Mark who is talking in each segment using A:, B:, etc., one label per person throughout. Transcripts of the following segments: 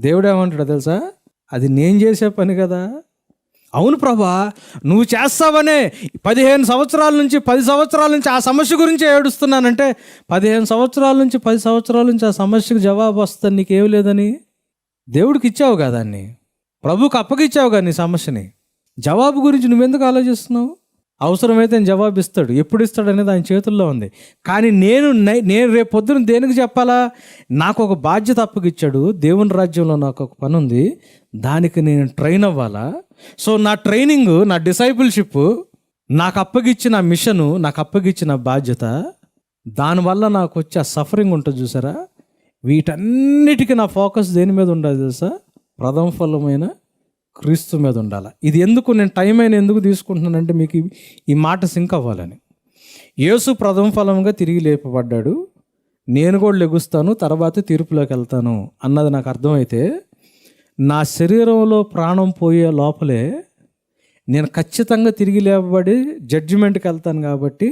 A: దేవుడు ఏమంటాడు తెలుసా? అది నేను చేసే పని కదా. అవును ప్రభా, నువ్వు చేస్తావనే 15 సంవత్సరాల నుంచి 10 సంవత్సరాల నుంచి ఆ సమస్య గురించి ఏడుస్తున్నానంటే 15 సంవత్సరాల నుంచి 10 సంవత్సరాల నుంచి ఆ సమస్యకు జవాబు వస్తుంది. నీకేం లేదని దేవుడికి ఇచ్చావు కదా, దాన్ని ప్రభువుకి అప్పగిచ్చావు కదా నీ సమస్యని. జవాబు గురించి నువ్వెందుకు ఆలోచిస్తున్నావు? అవసరమైతే ఆయన జవాబు ఇస్తాడు. ఎప్పుడు ఇస్తాడు అనేది ఆయన చేతుల్లో ఉంది. కానీ నేను రేపు పొద్దున దేనికి చెప్పాలా? నాకు ఒక బాధ్యత అప్పగిచ్చాడు. దేవుని రాజ్యంలో నాకు ఒక పని ఉంది, దానికి నేను ట్రైన్ అవ్వాలా. సో నా ట్రైనింగ్, నా డిసైపుల్షిప్, నాకు అప్పగిచ్చిన మిషను, నాకు అప్పగిచ్చిన బాధ్యత, దానివల్ల నాకు వచ్చే ఆ సఫరింగ్ ఉంటుంది చూసారా, వీటన్నిటికీ నా ఫోకస్ దేని మీద ఉండాలి తెలుసా? ప్రథమ ఫలమైన క్రీస్తు మీద ఉండాలి. ఇది ఎందుకు నేను టైం అయినా ఎందుకు తీసుకుంటున్నానంటే మీకు ఈ మాట సింక్ అవ్వాలని. యేసు ప్రథమ ఫలంగా తిరిగి లేపబడ్డాడు, నేను కూడా లెగుస్తాను, తర్వాత తీర్పులోకి వెళ్తాను అన్నది నాకు అర్థమైతే, నా శరీరంలో ప్రాణం పోయే లోపలే నేను ఖచ్చితంగా తిరిగి లేపబడి జడ్జిమెంట్కి వెళ్తాను. కాబట్టి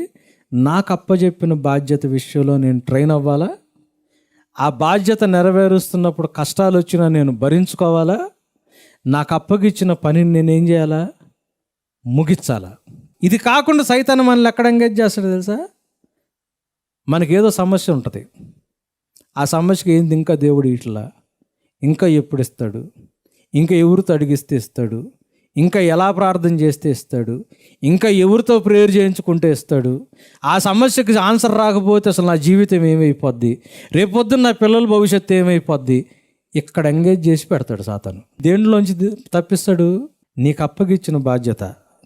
A: నాకు అప్పచెప్పిన బాధ్యత విషయంలో నేను ట్రైన్ అవ్వాలా. ఆ బాధ్యత నెరవేరుస్తున్నప్పుడు కష్టాలు వచ్చినా నేను భరించుకోవాలా. నాకు అప్పగిచ్చిన పనిని నేనేం చేయాలా? ముగించాలా. ఇది కాకుండా సైతాను మనల్ని ఎక్కడ ఎంగేజ్ చేస్తాడు తెలుసా? మనకేదో సమస్య ఉంటుంది, ఆ సమస్యకి ఏంది ఇంకా దేవుడు ఇట్లా, ఇంకా ఎప్పుడు ఇస్తాడు, ఇంకా ఎవరితో అడిగిస్తే ఇస్తాడు, ఇంకా ఎలా ప్రార్థన చేస్తే ఇస్తాడు, ఇంకా ఎవరితో ప్రేయర్ చేయించుకుంటే ఇస్తాడు, ఆ సమస్యకి ఆన్సర్ రాకపోతే అసలు నా జీవితం ఏమైపోద్ది, రేపొద్దున నా పిల్లల భవిష్యత్తు ఏమైపోద్ది, ఇక్కడ ఎంగేజ్ చేసి పెడతాడు సాతాను. దేంట్లోంచి తప్పిస్తాడు? నీకు అప్పగిచ్చిన బాధ్యత,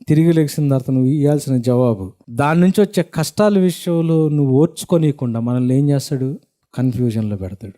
A: తిరిగి లెగిసిన తర్వాత నువ్వు ఇవ్వాల్సిన జవాబు, దాని నుంచి వచ్చే కష్టాల విషయంలో నువ్వు ఓర్చుకోనీయకుండా మనల్ని ఏం చేస్తాడు? కన్ఫ్యూజన్లో పెడతాడు.